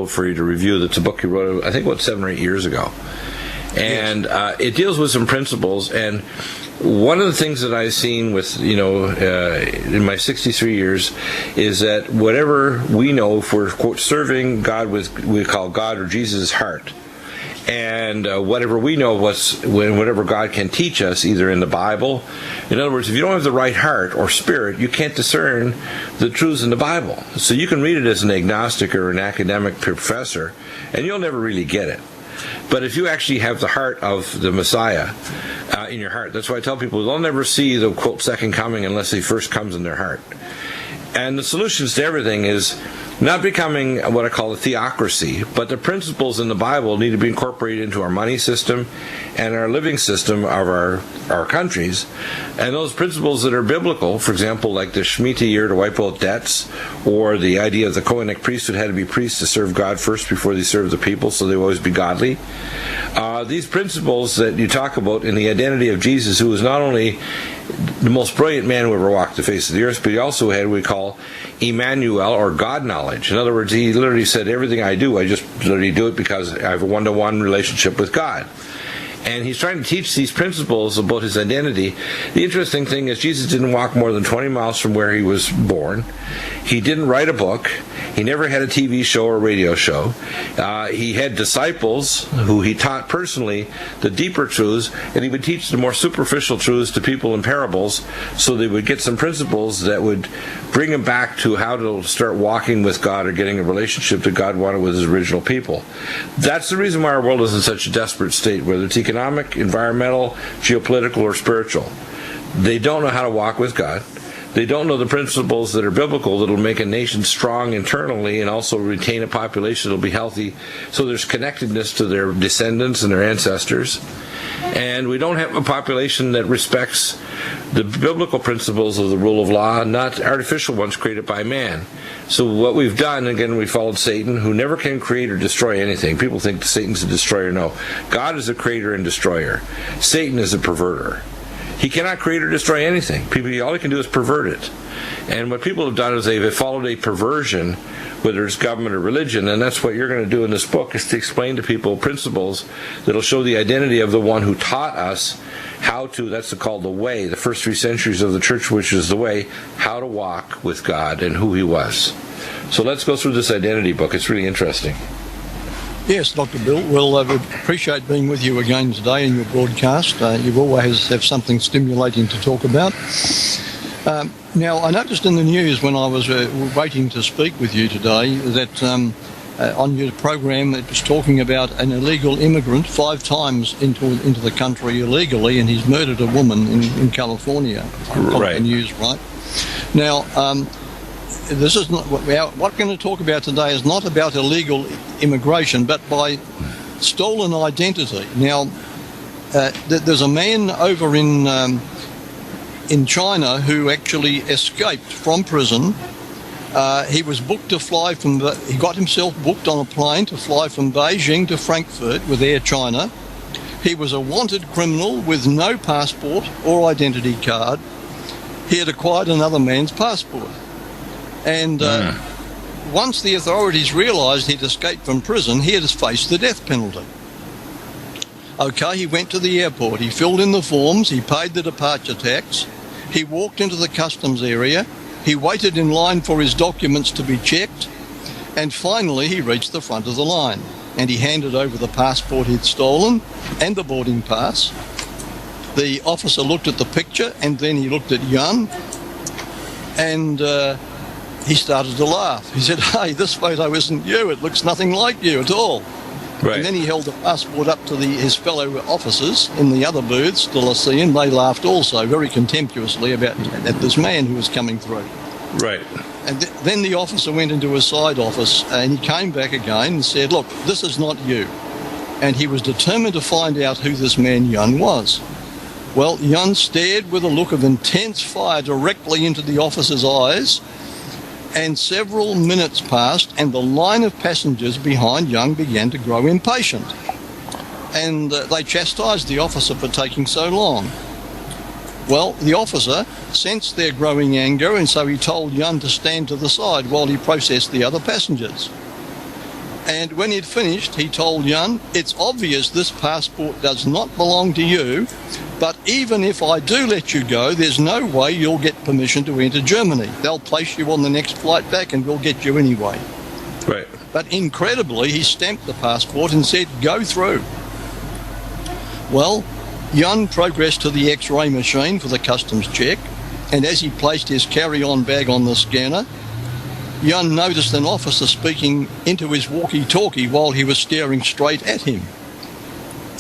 for you to review. That's a book he wrote, I think, about 7 or 8 years ago. And it deals with some principles. And one of the things that I've seen with, in my 63 years is that whatever we know, if we're, quote, serving God with, we call God or Jesus' heart, and whatever we know, whatever God can teach us, either in the Bible. In other words, if you don't have the right heart or spirit, you can't discern the truths in the Bible. So you can read it as an agnostic or an academic professor, and you'll never really get it. But if you actually have the heart of the Messiah in your heart, that's why I tell people they'll never see the, quote, second coming unless he first comes in their heart. And the solutions to everything is not becoming what I call a theocracy, but the principles in the Bible need to be incorporated into our money system and our living system of our countries. And those principles that are biblical, for example, like the Shemitah year to wipe out debts, or the idea of the Cohenic priesthood had to be priests to serve God first before they serve the people, so they will always be godly. These principles that you talk about in the identity of Jesus, who was not only the most brilliant man who ever walked the face of the earth, but he also had what we call Emmanuel, or God knowledge. In other words, he literally said, everything I do, I just literally do it because I have a one-to-one relationship with God. And he's trying to teach these principles about his identity. The interesting thing is Jesus didn't walk more than 20 miles from where he was born. He didn't write a book. He never had a TV show or radio show. He had disciples who he taught personally the deeper truths, and he would teach the more superficial truths to people in parables, so they would get some principles that would bring them back to how to start walking with God or getting a relationship that God wanted with his original people. That's the reason why our world is in such a desperate state, whether it's economic, environmental, geopolitical, or spiritual. They don't know how to walk with God. They don't know the principles that are biblical that will make a nation strong internally and also retain a population that will be healthy, so there's connectedness to their descendants and their ancestors. And we don't have a population that respects the biblical principles of the rule of law, not artificial ones created by man. So what we've done, again, we followed Satan, who never can create or destroy anything. People think Satan's a destroyer. No. God is a creator and destroyer. Satan is a perverter. He cannot create or destroy anything. All he can do is pervert it. And what people have done is they've followed a perversion, whether it's government or religion, and that's what you're going to do in this book, is to explain to people principles that will show the identity of the one who taught us how to, that's called the way, the first 3 centuries of the church, which is the way, how to walk with God and who he was. So let's go through this identity book. It's really interesting. Yes, Dr. Bill. Well, I appreciate being with you again today in your broadcast. You always have something stimulating to talk about. Now, I noticed in the news when I was waiting to speak with you today that on your program it was talking about an illegal immigrant 5 times into the country illegally, and he's murdered a woman in California. Right. The news, right? Now, this is not what we're going to talk about today. Is not about illegal immigration, but by stolen identity. Now, there's a man over in China who actually escaped from prison. He was booked to fly from. He got himself booked on a plane to fly from Beijing to Frankfurt with Air China. He was a wanted criminal with no passport or identity card. He had acquired another man's passport. And once the authorities realised he'd escaped from prison, he had faced the death penalty. Okay, he went to the airport, he filled in the forms, he paid the departure tax, he walked into the customs area, he waited in line for his documents to be checked, and finally he reached the front of the line. And he handed over the passport he'd stolen and the boarding pass. The officer looked at the picture, and then he looked at Yun, and he started to laugh. He said, "Hey, this photo isn't you. It looks nothing like you at all." Right. And then he held the passport up to his fellow officers in the other booths to see, and they laughed also very contemptuously at this man who was coming through. Right. And then the officer went into his side office, and he came back again and said, "Look, this is not you." And he was determined to find out who this man Yun was. Well, Yun stared with a look of intense fire directly into the officer's eyes, and several minutes passed, and the line of passengers behind Yun began to grow impatient. And they chastised the officer for taking so long. Well, the officer sensed their growing anger, and so he told Yun to stand to the side while he processed the other passengers. And when he'd finished, he told Jan, "It's obvious this passport does not belong to you, but even if I do let you go, there's no way you'll get permission to enter Germany. They'll place you on the next flight back and we'll get you anyway." Right. But incredibly, he stamped the passport and said, "Go through." Well, Jan progressed to the X-ray machine for the customs check, and as he placed his carry-on bag on the scanner, Jan noticed an officer speaking into his walkie-talkie while he was staring straight at him.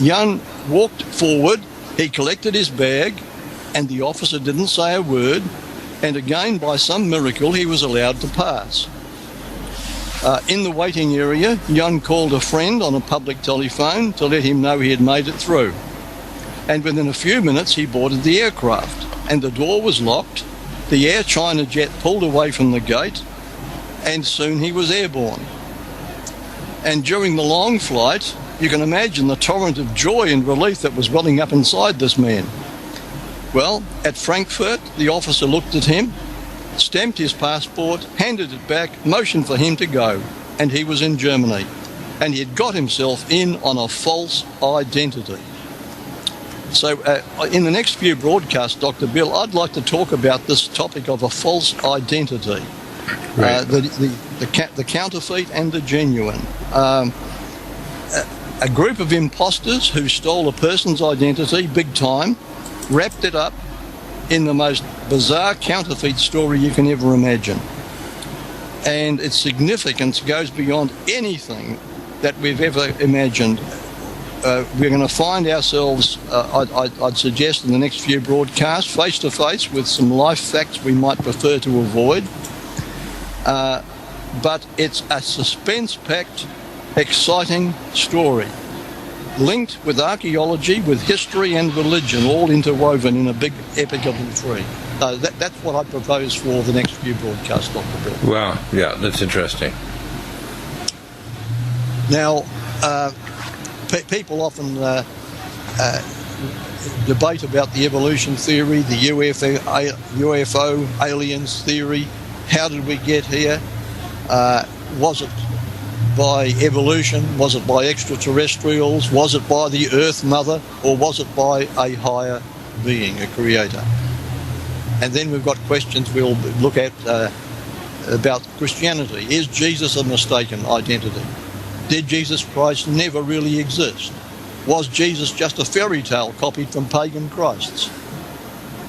Jan walked forward, he collected his bag, and the officer didn't say a word, and again, by some miracle, he was allowed to pass. In the waiting area, Jan called a friend on a public telephone to let him know he had made it through. And within a few minutes, he boarded the aircraft, and the door was locked, the Air China jet pulled away from the gate, and soon he was airborne. And during the long flight, you can imagine the torrent of joy and relief that was welling up inside this man. Well, at Frankfurt, the officer looked at him, stamped his passport, handed it back, motioned for him to go, and he was in Germany. And he had got himself in on a false identity. So in the next few broadcasts, Dr. Bill, I'd like to talk about this topic of a false identity. Right. The counterfeit and the genuine. A group of imposters who stole a person's identity big time, wrapped it up in the most bizarre counterfeit story you can ever imagine. And its significance goes beyond anything that we've ever imagined. We're going to find ourselves, I'd suggest in the next few broadcasts, face to face with some life facts we might prefer to avoid. But it's a suspense-packed, exciting story, linked with archaeology, with history and religion, all interwoven in a big epic of the tree. That's what I propose for the next few broadcasts, Dr. Bill. Wow, yeah, that's interesting. Now, people often debate about the evolution theory, the UFO aliens theory. How did we get here? Was it by evolution? Was it by extraterrestrials? Was it by the Earth Mother? Or was it by a higher being, a creator? And then we've got questions we'll look at about Christianity. Is Jesus a mistaken identity? Did Jesus Christ never really exist? Was Jesus just a fairy tale copied from pagan Christs?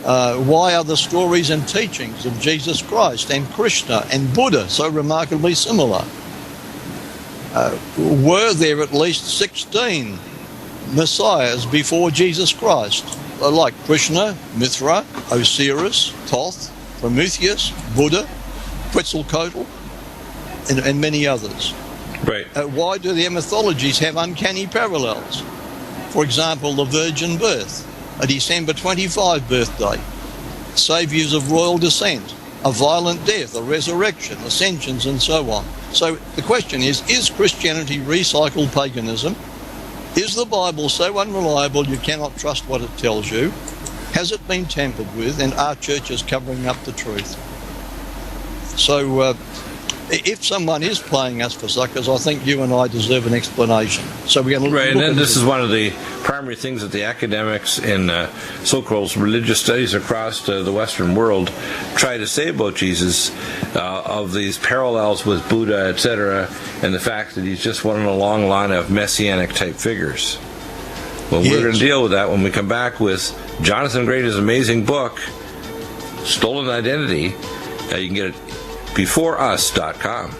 Why are the stories and teachings of Jesus Christ and Krishna and Buddha so remarkably similar? Were there at least 16 messiahs before Jesus Christ, like Krishna, Mithra, Osiris, Thoth, Prometheus, Buddha, Quetzalcoatl, and many others? Right. Why do their mythologies have uncanny parallels? For example, the virgin birth, a December 25 birthday, saviours of royal descent, a violent death, a resurrection, ascensions, and so on. So the question is Christianity recycled paganism? Is the Bible so unreliable you cannot trust what it tells you? Has it been tampered with, and are churches covering up the truth? So if someone is playing us for suckers, I think you and I deserve an explanation. So we're going to right, and then this is one of the primary things that the academics in so-called religious studies across the Western world try to say about Jesus, of these parallels with Buddha, etc., and the fact that he's just one in a long line of messianic-type figures. Well, yes. We're going to deal with that when we come back with Jonathan Grady's amazing book, Stolen Identity. You can get it beforeus.com.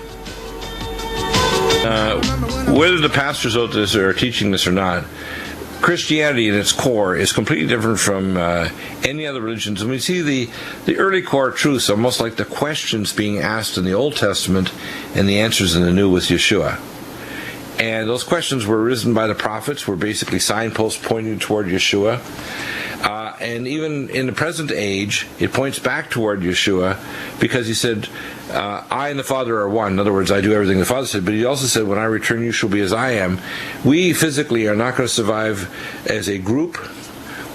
Whether the pastors out there are teaching this or not, Christianity in its core is completely different from any other religions. And we see the early core truths almost like the questions being asked in the Old Testament and the answers in the New with Yeshua. And those questions were risen by the prophets, were basically signposts pointing toward Yeshua. And even in the present age, it points back toward Yeshua, because he said, I and the Father are one. In other words, I do everything the Father said. But he also said, when I return, you shall be as I am. We physically are not going to survive as a group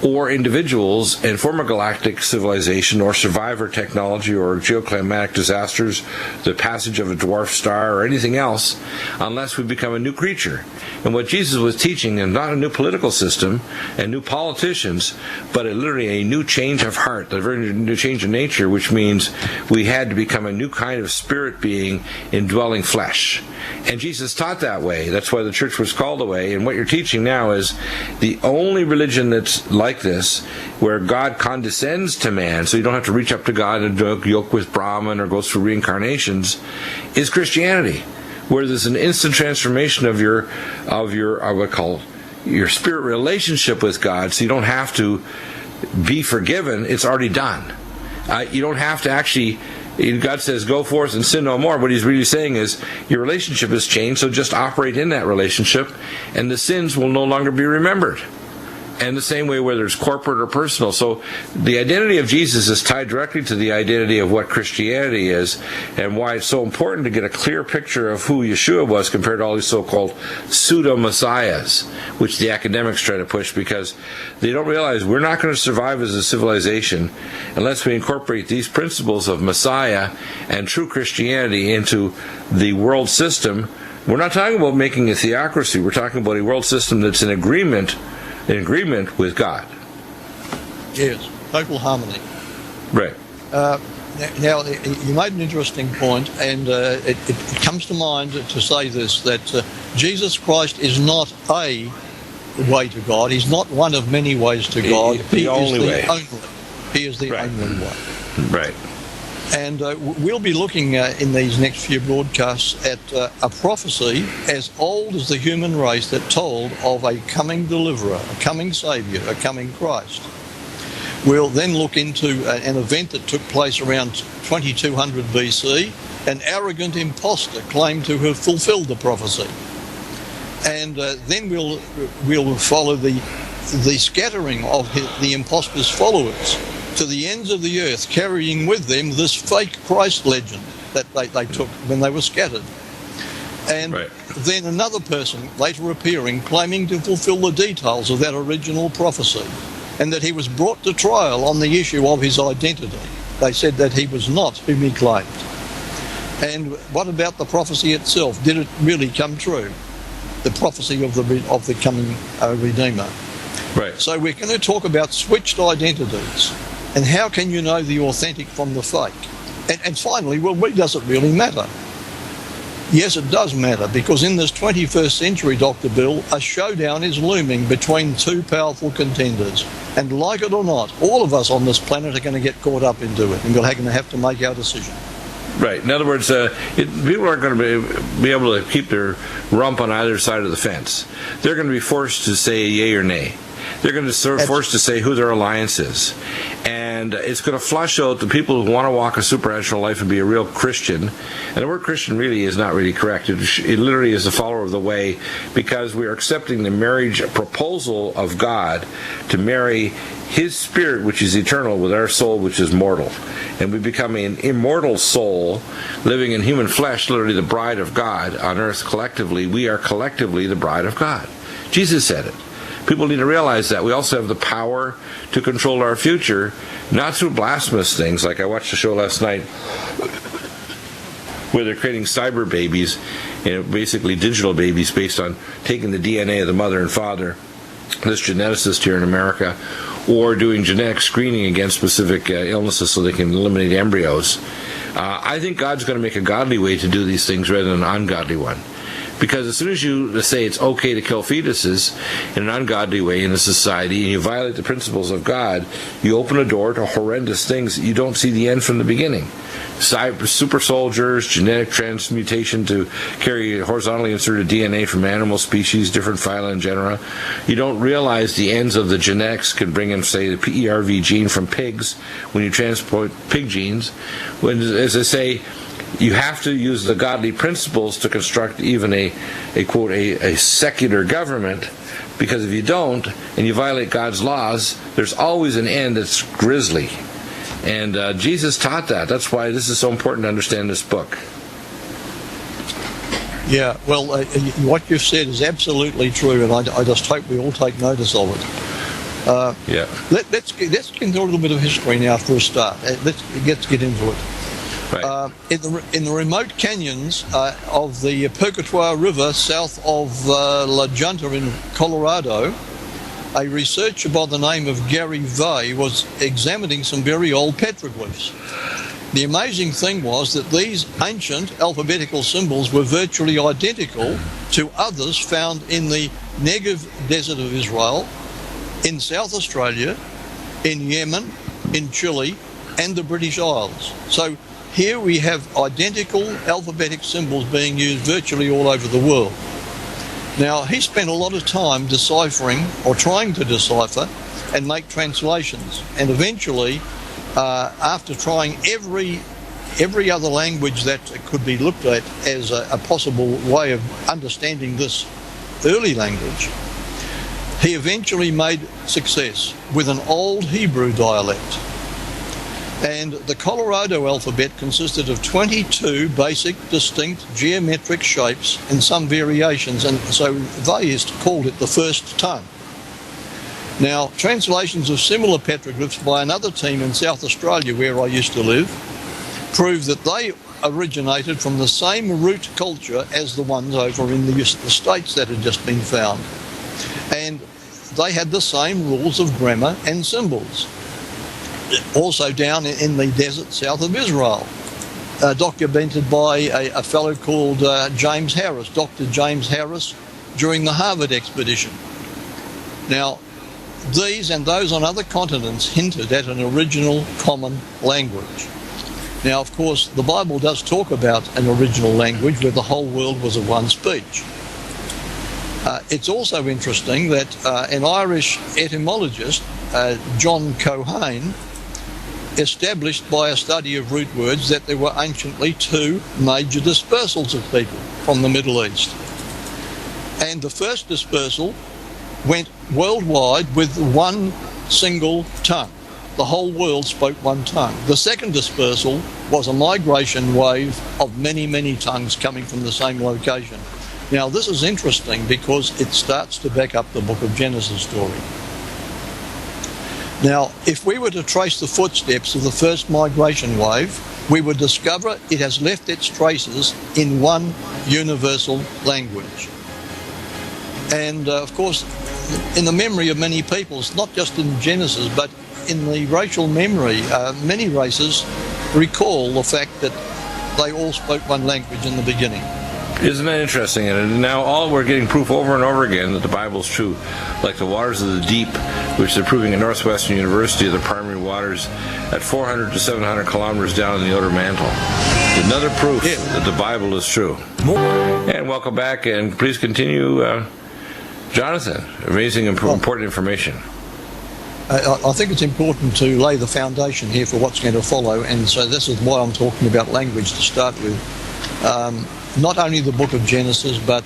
or individuals and form a galactic civilization or survivor technology or geoclimatic disasters, the passage of a dwarf star or anything else, unless we become a new creature. And what Jesus was teaching is not a new political system and new politicians, but literally a new change of heart, a very new change of nature, which means we had to become a new kind of spirit being indwelling flesh. And Jesus taught that way. That's why the church was called away. And what you're teaching now is the only religion that's like this, where God condescends to man, so you don't have to reach up to God and yoke with Brahman or go through reincarnations, is Christianity, where there's an instant transformation of your what I call your spirit relationship with God, so you don't have to be forgiven. It's already done. You don't have to actually. God says, go forth and sin no more. What he's really saying is, your relationship has changed, so just operate in that relationship, and the sins will no longer be remembered. And the same way whether it's corporate or personal. So the identity of Jesus is tied directly to the identity of what Christianity is, and why it's so important to get a clear picture of who Yeshua was compared to all these so-called pseudo-messiahs, which the academics try to push, because they don't realize we're not going to survive as a civilization unless we incorporate these principles of Messiah and true Christianity into the world system. We're not talking about making a theocracy. We're talking about a world system that's in agreement with God. Yes, total harmony. Right. Now, you made an interesting point, and it comes to mind to say this, that Jesus Christ is not a way to God. He's not one of many ways to God. He is the way. He is the only way. Right. And we'll be looking in these next few broadcasts at a prophecy as old as the human race that told of a coming deliverer, a coming Saviour, a coming Christ. We'll then look into an event that took place around 2200 BC. An arrogant impostor claimed to have fulfilled the prophecy. And then we'll follow the scattering of the impostor's followers to the ends of the earth, carrying with them this fake Christ legend that they took when they were scattered. And then another person later appearing, claiming to fulfill the details of that original prophecy, and that he was brought to trial on the issue of his identity. They said that he was not whom he claimed. And what about the prophecy itself? Did it really come true? The prophecy of the coming Redeemer. Right. So we're going to talk about switched identities. And how can you know the authentic from the fake? And finally, well, does it really matter? Yes, it does matter, because in this 21st century, Dr. Bill, a showdown is looming between two powerful contenders. And like it or not, all of us on this planet are going to get caught up into it, and we're going to have to make our decision. Right. In other words, people aren't going to be able to keep their rump on either side of the fence. They're going to be forced to say yay or nay. They're going to be forced to say who their alliance is. And it's going to flush out the people who want to walk a supernatural life and be a real Christian. And the word Christian really is not really correct. It literally is a follower of the way, because we are accepting the marriage proposal of God to marry His spirit, which is eternal, with our soul, which is mortal. And we become an immortal soul living in human flesh, literally the bride of God on earth collectively. We are collectively the bride of God. Jesus said it. People need to realize that. We also have the power to control our future, not through blasphemous things. Like I watched a show last night where they're creating cyber babies, basically digital babies, based on taking the DNA of the mother and father, this geneticist here in America, or doing genetic screening against specific illnesses so they can eliminate embryos. I think God's going to make a godly way to do these things rather than an ungodly one. Because as soon as you say it's okay to kill fetuses in an ungodly way in a society, and you violate the principles of God, you open a door to horrendous things that you don't see the end from the beginning. Super soldiers, genetic transmutation to carry horizontally inserted DNA from animal species, different phyla and genera. You don't realize the ends of the genetics can bring in, say, the PERV gene from pigs when you transport pig genes. When, as I say, you have to use the godly principles to construct even a quote, a secular government, because if you don't, and you violate God's laws, there's always an end that's grisly. And Jesus taught that. That's why this is so important to understand this book. Yeah, well, what you've said is absolutely true, and I just hope we all take notice of it. Let's get into a little bit of history now for a start. Let's get into it. Right. In the remote canyons of the Purgatoire River south of La Junta in Colorado, a researcher by the name of Gary Vay was examining some very old petroglyphs. The amazing thing was that these ancient alphabetical symbols were virtually identical to others found in the Negev Desert of Israel, in South Australia, in Yemen, in Chile, and the British Isles. So here we have identical alphabetic symbols being used virtually all over the world. Now, he spent a lot of time deciphering or trying to decipher and make translations. And eventually, after trying every other language that could be looked at as a possible way of understanding this early language, he eventually made success with an old Hebrew dialect. And the Colorado alphabet consisted of 22 basic, distinct geometric shapes and some variations, and so they called it the first tongue. Now, translations of similar petroglyphs by another team in South Australia, where I used to live, prove that they originated from the same root culture as the ones over in the States that had just been found. And they had the same rules of grammar and symbols. Also down in the desert south of Israel, documented by a fellow called James Harris, Dr. James Harris, during the Harvard expedition. Now, these and those on other continents hinted at an original common language. Now, of course, the Bible does talk about an original language where the whole world was of one speech. It's also interesting that an Irish etymologist, John Cohane, established by a study of root words that there were anciently two major dispersals of people from the Middle East. And the first dispersal went worldwide with one single tongue. The whole world spoke one tongue. The second dispersal was a migration wave of many, many tongues coming from the same location. Now, this is interesting because it starts to back up the book of Genesis story. Now, if we were to trace the footsteps of the first migration wave, we would discover it has left its traces in one universal language. And, of course, in the memory of many peoples, not just in Genesis, but in the racial memory, many races recall the fact that they all spoke one language in the beginning. Isn't that interesting? And now we're getting proof over and over again that the Bible's true. Like the waters of the deep, which they're proving at Northwestern University, are the primary waters at 400 to 700 kilometers down in the outer mantle. Another proof that the Bible is true. And welcome back, and please continue, Jonathan. Amazing, important information. I think it's important to lay the foundation here for what's going to follow, and so this is why I'm talking about language to start with. Not only the book of Genesis, but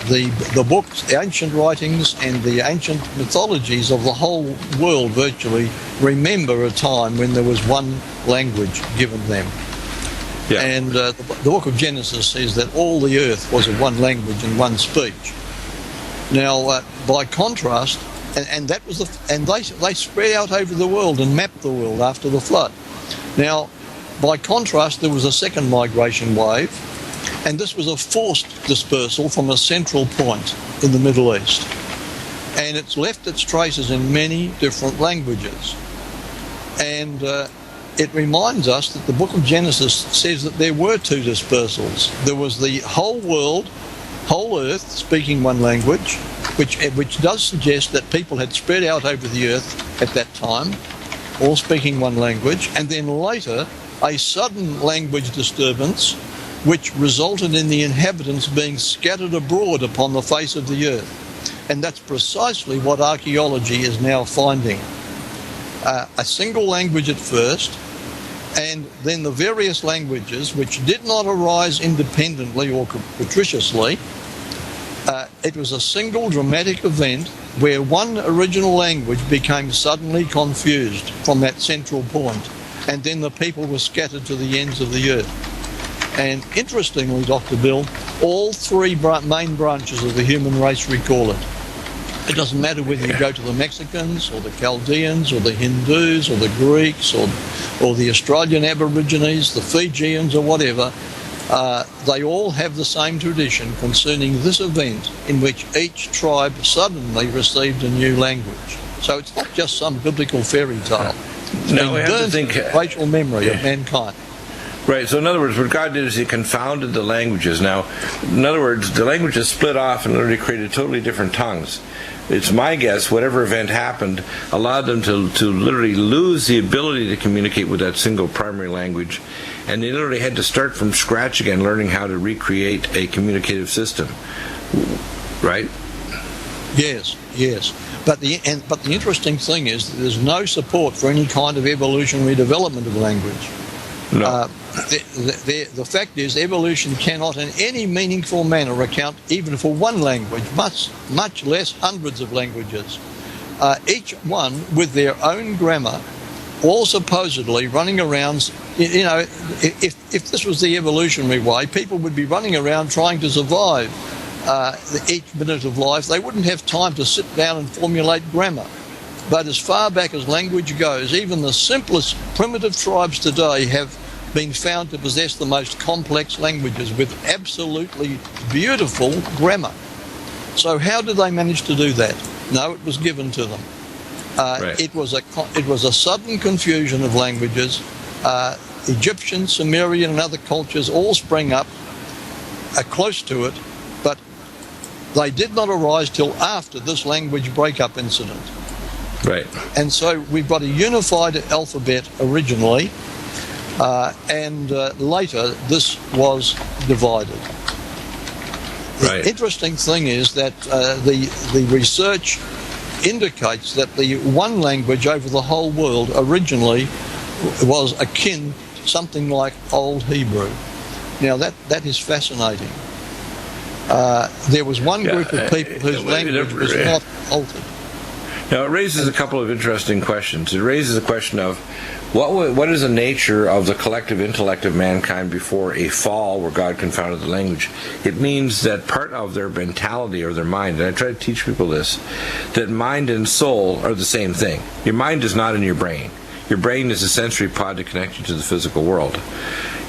the books, the ancient writings and the ancient mythologies of the whole world virtually remember a time when there was one language given them. Yeah. And the book of Genesis says that all the earth was of one language and one speech. Now, by contrast, and that was they spread out over the world and mapped the world after the flood. Now, by contrast, there was a second migration wave, and this was a forced dispersal from a central point in the Middle East. And it's left its traces in many different languages. And it reminds us that the book of Genesis says that there were two dispersals. There was the whole world, whole earth, speaking one language, which does suggest that people had spread out over the earth at that time, all speaking one language, and then later a sudden language disturbance which resulted in the inhabitants being scattered abroad upon the face of the earth. And that's precisely what archaeology is now finding. A single language at first, and then the various languages which did not arise independently or capriciously. It was a single dramatic event where one original language became suddenly confused from that central point, and then the people were scattered to the ends of the earth. And interestingly, Dr. Bill, all three main branches of the human race recall it. It doesn't matter whether you go to the Mexicans or the Chaldeans or the Hindus or the Greeks or the Australian Aborigines, the Fijians or whatever. They all have the same tradition concerning this event in which each tribe suddenly received a new language. So it's not just some biblical fairy tale. It's No, we been have to burnt think. in the racial memory of mankind. Right, so in other words, what God did is he confounded the languages. Now, in other words, the languages split off and literally created totally different tongues. It's my guess whatever event happened allowed them to literally lose the ability to communicate with that single primary language, and they literally had to start from scratch again, learning how to recreate a communicative system. Right? Yes. But the interesting thing is that there's no support for any kind of evolutionary development of language. No. The fact is, evolution cannot in any meaningful manner account even for one language, much less hundreds of languages. Each one with their own grammar, all supposedly running around. You know, if this was the evolutionary way, people would be running around trying to survive each minute of life. They wouldn't have time to sit down and formulate grammar. But as far back as language goes, even the simplest primitive tribes today have been found to possess the most complex languages with absolutely beautiful grammar. So how did they manage to do that? No, it was given to them. Right. It was a sudden confusion of languages. Egyptian, Sumerian, and other cultures all sprang up close to it, but they did not arise till after this language breakup incident. Right. And so we've got a unified alphabet originally, and later this was divided. Right. The interesting thing is that the research indicates that the one language over the whole world originally was akin to something like Old Hebrew. Now that is fascinating. There was one group of people whose language was not altered. Now, it raises a couple of interesting questions. It raises a question of what is the nature of the collective intellect of mankind before a fall where God confounded the language? It means that part of their mentality or their mind, and I try to teach people this, that mind and soul are the same thing. Your mind is not in your brain. Your brain is a sensory pod to connect you to the physical world.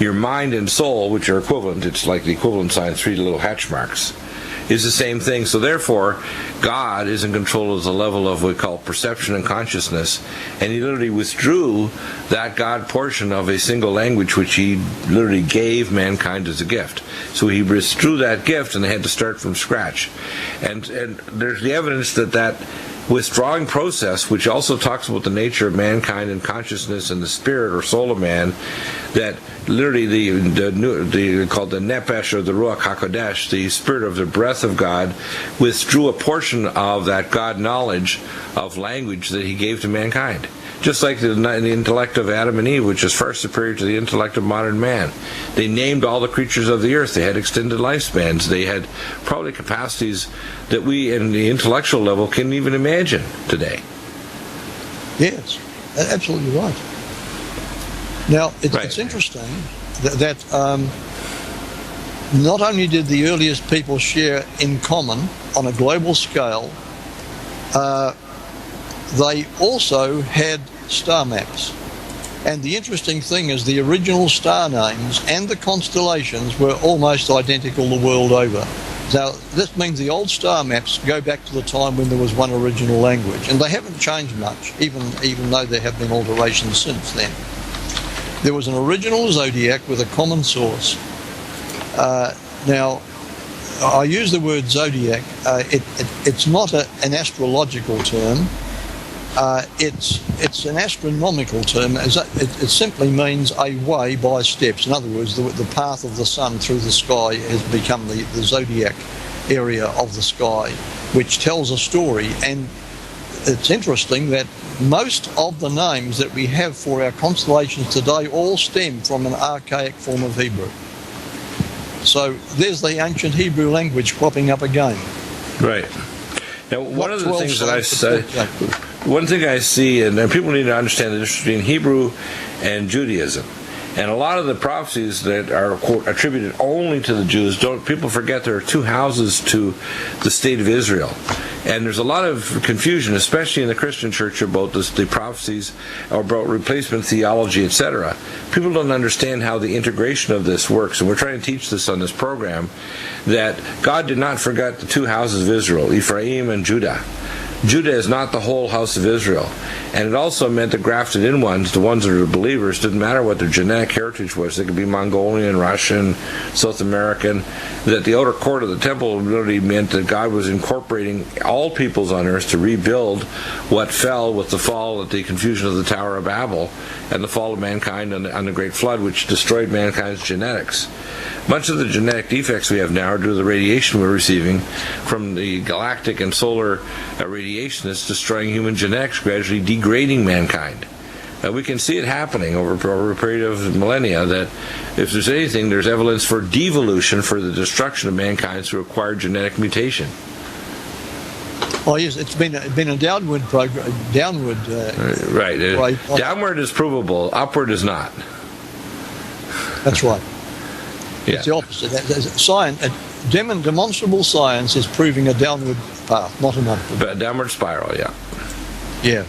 Your mind and soul, which are equivalent, it's like the equivalent sign, 3 little hatch marks, is the same thing. So therefore, God is in control of the level of what we call perception and consciousness, and he literally withdrew that God portion of a single language which he literally gave mankind as a gift. So he withdrew that gift and they had to start from scratch. And there's the evidence that withdrawing process, which also talks about the nature of mankind and consciousness and the spirit or soul of man, that literally the called the Nefesh or the Ruach HaKodesh, the spirit of the breath of God, withdrew a portion of that God knowledge of language that he gave to mankind. Just like the intellect of Adam and Eve, which is far superior to the intellect of modern man. They named all the creatures of the earth. They had extended lifespans. They had probably capacities that we, in the intellectual level, can't even imagine today. Yes, absolutely right. Now, it's interesting that not only did the earliest people share in common on a global scale, they also had star maps. And the interesting thing is the original star names and the constellations were almost identical the world over. So this means the old star maps go back to the time when there was one original language. And they haven't changed much, even though there have been alterations since then. There was an original zodiac with a common source. Now, I use the word zodiac. It's not an astrological term. It's an astronomical term. It simply means a way by steps. In other words, the path of the sun through the sky has become the zodiac area of the sky, which tells a story. And it's interesting that most of the names that we have for our constellations today all stem from an archaic form of Hebrew. So there's the ancient Hebrew language cropping up again. Right. Now, one of the things that I say, one thing I see, and people need to understand the difference between Hebrew and Judaism. And a lot of the prophecies that are, quote, attributed only to the Jews, people forget there are 2 houses to the state of Israel. And there's a lot of confusion, especially in the Christian church, about the prophecies, or about replacement theology, etc. People don't understand how the integration of this works, and we're trying to teach this on this program, that God did not forget the two houses of Israel, Ephraim and Judah. Judah is not the whole house of Israel. And it also meant the grafted in ones, the ones that are believers, didn't matter what their genetic heritage was. They could be Mongolian, Russian, South American. That the outer court of the temple really meant that God was incorporating all peoples on earth to rebuild what fell with the fall at the confusion of the Tower of Babel and the fall of mankind on the Great Flood, which destroyed mankind's genetics. Much of the genetic defects we have now are due to the radiation we're receiving from the galactic and solar radiation that's destroying human genetics, gradually degrading mankind. We can see it happening over a period of millennia, that if there's anything, there's evidence for devolution, for the destruction of mankind through acquired genetic mutation. Oh yes, it's been a downward program. Right. Downward is provable. Upward is not. That's right. Yeah. It's the opposite. Science, demonstrable science is proving a downward path, not an upward. But a downward spiral, yeah. Yeah.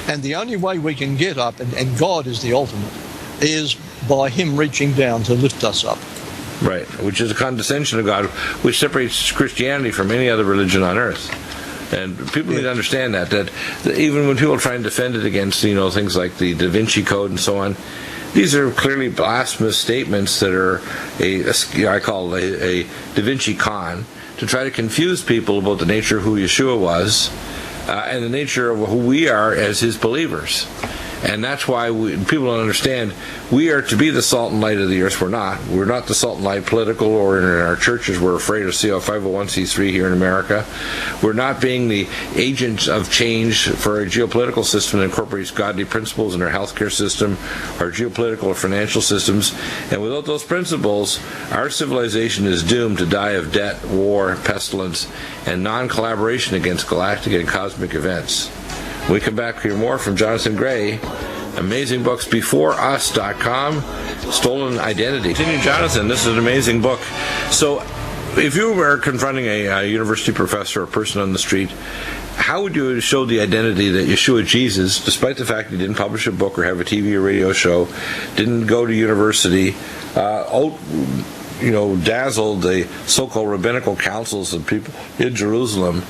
And the only way we can get up, and God is the ultimate, is by Him reaching down to lift us up. Right, which is a condescension of God, which separates Christianity from any other religion on earth. And people need to understand that even when people try and defend it against, things like the Da Vinci Code and so on, these are clearly blasphemous statements that are I call a Da Vinci con, to try to confuse people about the nature of who Yeshua was and the nature of who we are as His believers. And that's why people don't understand. We are to be the salt and light of the earth. We're not. We're not the salt and light political, or in our churches we're afraid of CO 501c3 here in America. We're not being the agents of change for a geopolitical system that incorporates godly principles in our healthcare system, our geopolitical or financial systems. And without those principles, our civilization is doomed to die of debt, war, pestilence, and non-collaboration against galactic and cosmic events. We come back to hear more from Jonathan Gray. Amazing books, beforeus.com, Stolen Identity. Continue, Jonathan, this is an amazing book. So, if you were confronting a university professor or person on the street, how would you show the identity that Yeshua Jesus, despite the fact he didn't publish a book or have a TV or radio show, didn't go to university, dazzled the so-called rabbinical councils of people in Jerusalem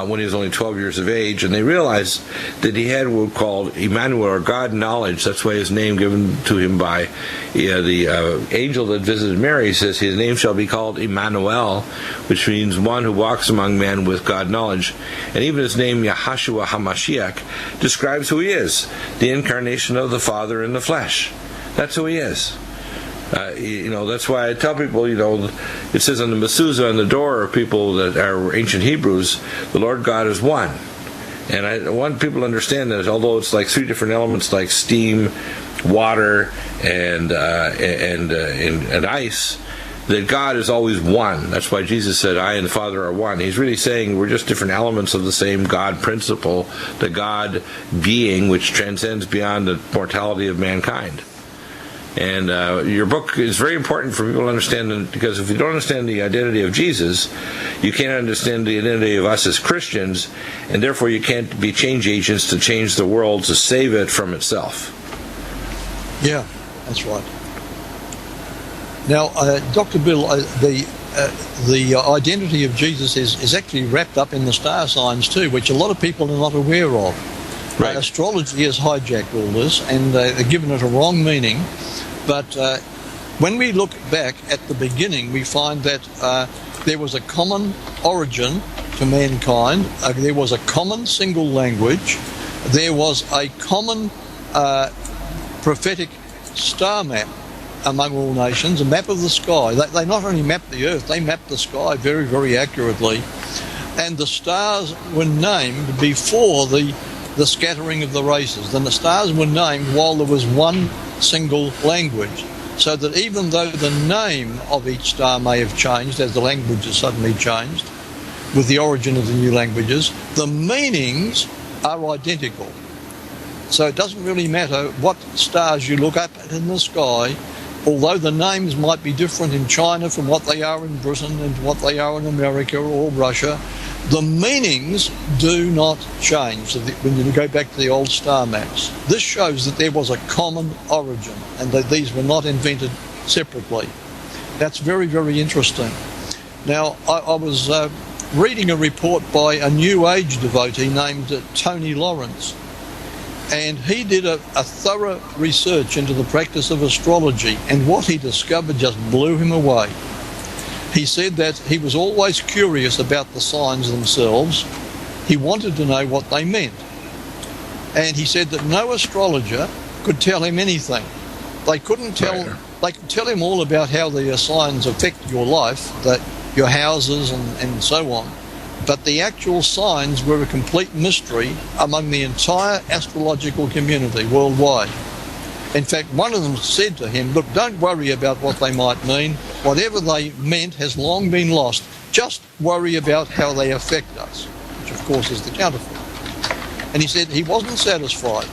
when he was only 12 years of age, and they realized that he had what we called Emmanuel, or God knowledge. That's why his name given to him by the angel that visited Mary says his name shall be called Emmanuel, which means one who walks among men with God knowledge. And even his name Yahashua HaMashiach describes who he is, the incarnation of the Father in the flesh. That's who he is. That's why I tell people, it says on the mezuzah on the door of people that are ancient Hebrews, the Lord God is one. And I want people to understand that although it's like three different elements like steam, water, and ice, that God is always one. That's why Jesus said, I and the Father are one. He's really saying we're just different elements of the same God principle, the God being which transcends beyond the mortality of mankind. And your book is very important for people to understand, because if you don't understand the identity of Jesus, you can't understand the identity of us as Christians, and therefore you can't be change agents to change the world, to save it from itself. Yeah, that's right. Now, Dr. Bill, the identity of Jesus is actually wrapped up in the star signs too, which a lot of people are not aware of. Right. Astrology has hijacked all this, and they've given it a wrong meaning. But when we look back at the beginning, we find that there was a common origin to mankind. There was a common single language. There was a common prophetic star map among all nations, a map of the sky. They not only mapped the earth, they mapped the sky very, very accurately. And the stars were named before the scattering of the races. Then the stars were named while there was one single language, so that even though the name of each star may have changed as the languages suddenly changed with the origin of the new languages, the meanings are identical. So it doesn't really matter what stars you look up at in the sky, although the names might be different in China from what they are in Britain and what they are in America or Russia. The meanings do not change when you go back to the old star maps. This shows that there was a common origin and that these were not invented separately. That's very, very interesting. Now, I was reading a report by a New Age devotee named Tony Lawrence, and he did a thorough research into the practice of astrology, and what he discovered just blew him away. He said that he was always curious about the signs themselves. He wanted to know what they meant. And he said that no astrologer could tell him anything. They couldn't tell. Right. They could tell him all about how the signs affect your life, that your houses and so on. But the actual signs were a complete mystery among the entire astrological community worldwide. In fact, one of them said to him, look, don't worry about what they might mean. Whatever they meant has long been lost. Just worry about how they affect us, which of course is the counterfeit. And he said he wasn't satisfied.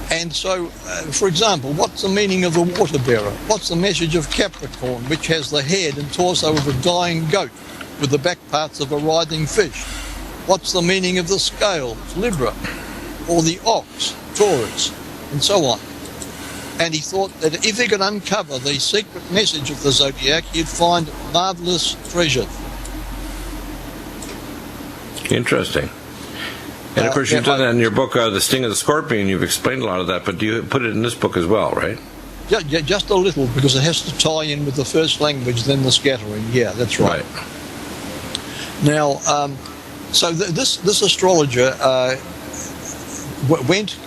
And so, for example, what's the meaning of the water bearer? What's the message of Capricorn, which has the head and torso of a dying goat with the back parts of a writhing fish? What's the meaning of the scales, Libra, or the ox, Taurus, and so on? And he thought that if he could uncover the secret message of the zodiac, he'd find marvellous treasure. Interesting. And of course, you've done that in your book, The Sting of the Scorpion. You've explained a lot of that, but you put it in this book as well, right? Yeah, just a little, because it has to tie in with the first language, then the scattering. Yeah, that's right. Now, so this astrologer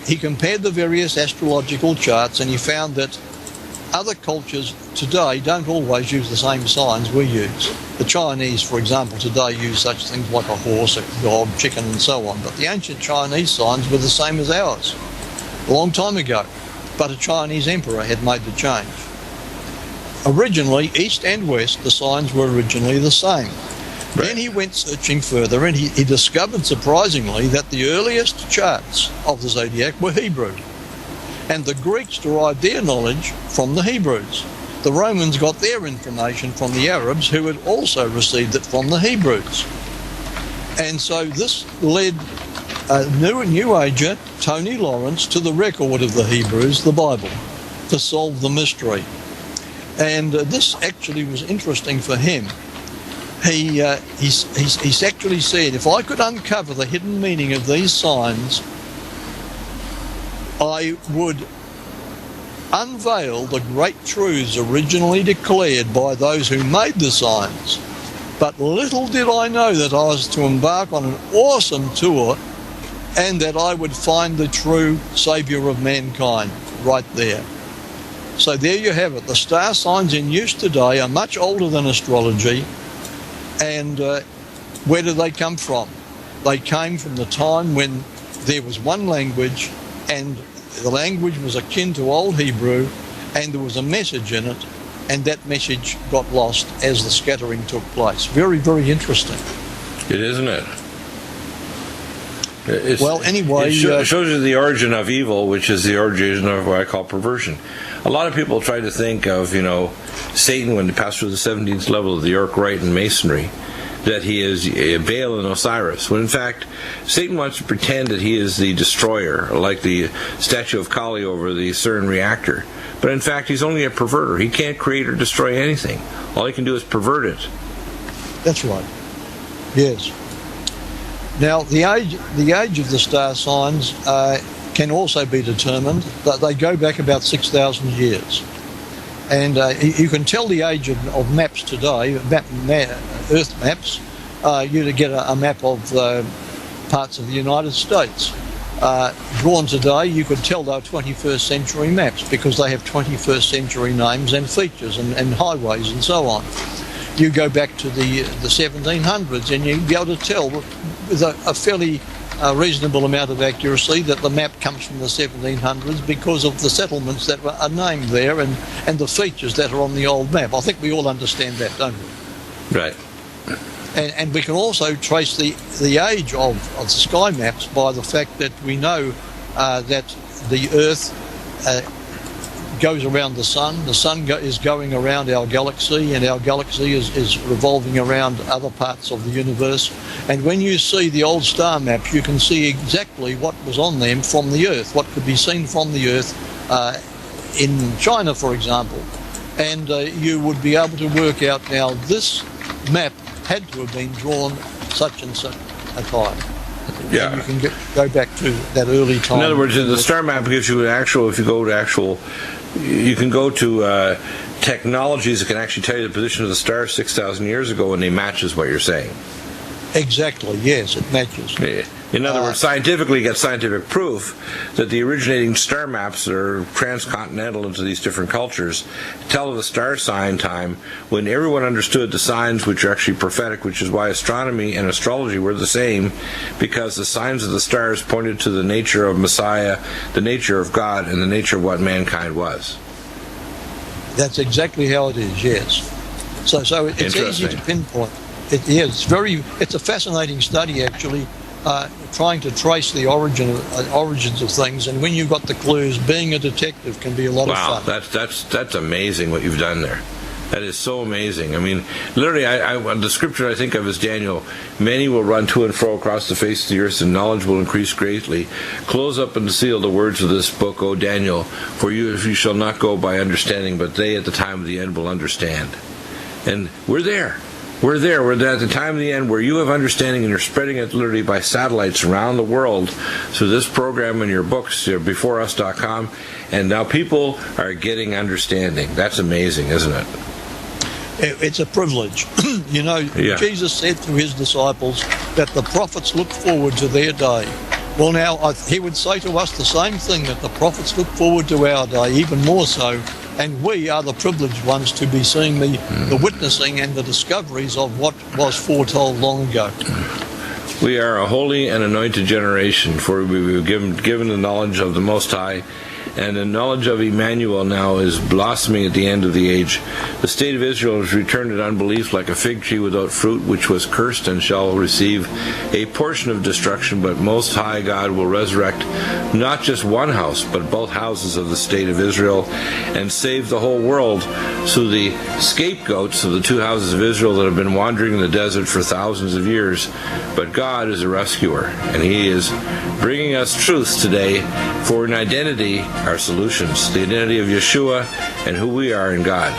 he compared the various astrological charts, and he found that other cultures today don't always use the same signs we use. The Chinese, for example, today use such things like a horse, a dog, chicken, and so on. But the ancient Chinese signs were the same as ours a long time ago. But a Chinese emperor had made the change. Originally, east and west, the signs were originally the same. Right. Then he went searching further, and he discovered, surprisingly, that the earliest charts of the zodiac were Hebrew. And the Greeks derived their knowledge from the Hebrews. The Romans got their information from the Arabs, who had also received it from the Hebrews. And so this led New Ager, Tony Lawrence, to the record of the Hebrews, the Bible, to solve the mystery. And this actually was interesting for him. He actually said, if I could uncover the hidden meaning of these signs, I would unveil the great truths originally declared by those who made the signs. But little did I know that I was to embark on an awesome tour and that I would find the true saviour of mankind right there. So there you have it. The star signs in use today are much older than astrology. And where do they come from? They came from the time when there was one language, and the language was akin to Old Hebrew, and there was a message in it, and that message got lost as the scattering took place. Very, very interesting. It is, isn't it? Well, anyway... It shows you the origin of evil, which is the origin of what I call perversion. A lot of people try to think of, Satan, when he passed through the 17th level of the York Rite and Masonry, that he is Baal and Osiris, when in fact Satan wants to pretend that he is the destroyer, like the statue of Kali over the CERN reactor. But in fact he's only a perverter. He can't create or destroy anything. All he can do is pervert it. That's right. Yes. Now the age of the star signs can also be determined. They go back about 6,000 years. And you can tell the age of maps today, Earth maps. You get a map of parts of the United States. Drawn today, you could tell they're 21st century maps because they have 21st century names and features and highways and so on. You go back to the 1700s and you'd be able to tell with a fairly reasonable amount of accuracy that the map comes from the 1700s because of the settlements that are named there and the features that are on the old map. I think we all understand that, don't we? Right. And we can also trace the age of the sky maps by the fact that we know that the Earth goes around the sun is going around our galaxy, and our galaxy is revolving around other parts of the universe. And when you see the old star maps, you can see exactly what was on them from the Earth, what could be seen from the Earth in China, for example. And you would be able to work out, now this map had to have been drawn such and such a time. Yeah. And you can go back to that early time. In other words, the star map gives you you can go to technologies that can actually tell you the position of the star 6,000 years ago, and they matches what you're saying. Exactly, yes, it matches. In other words, scientifically get scientific proof that the originating star maps that are transcontinental into these different cultures tell of the star sign time when everyone understood the signs which are actually prophetic, which is why astronomy and astrology were the same, because the signs of the stars pointed to the nature of Messiah, the nature of God, and the nature of what mankind was. That's exactly how it is, yes. So it's easy to pinpoint. It's a fascinating study, actually, trying to trace the origins of things. And when you've got the clues, being a detective can be a lot of fun. Wow, that's amazing what you've done there. That is so amazing. I mean, literally, the scripture I think of is Daniel. Many will run to and fro across the face of the earth, and knowledge will increase greatly. Close up and seal the words of this book, O Daniel, for you shall not go by understanding, but they at the time of the end will understand. And we're there. We're there. We're at the time of the end where you have understanding, and you're spreading it literally by satellites around the world through this program and your books, beforeus.com, and now people are getting understanding. That's amazing, isn't it? It's a privilege. Jesus said to his disciples that the prophets look forward to their day. Well, now, he would say to us the same thing, that the prophets look forward to our day, even more so. And we are the privileged ones to be seeing the witnessing and the discoveries of what was foretold long ago. We are a holy and anointed generation, for we were given the knowledge of the Most High, and the knowledge of Emmanuel now is blossoming at the end of the age. The state of Israel has returned in unbelief like a fig tree without fruit, which was cursed and shall receive a portion of destruction, but Most High God will resurrect not just one house, but both houses of the state of Israel, and save the whole world through the scapegoats of the two houses of Israel that have been wandering in the desert for thousands of years. But God is a rescuer, and He is bringing us truths today for an identity, our solutions, the identity of Yeshua and who we are in God.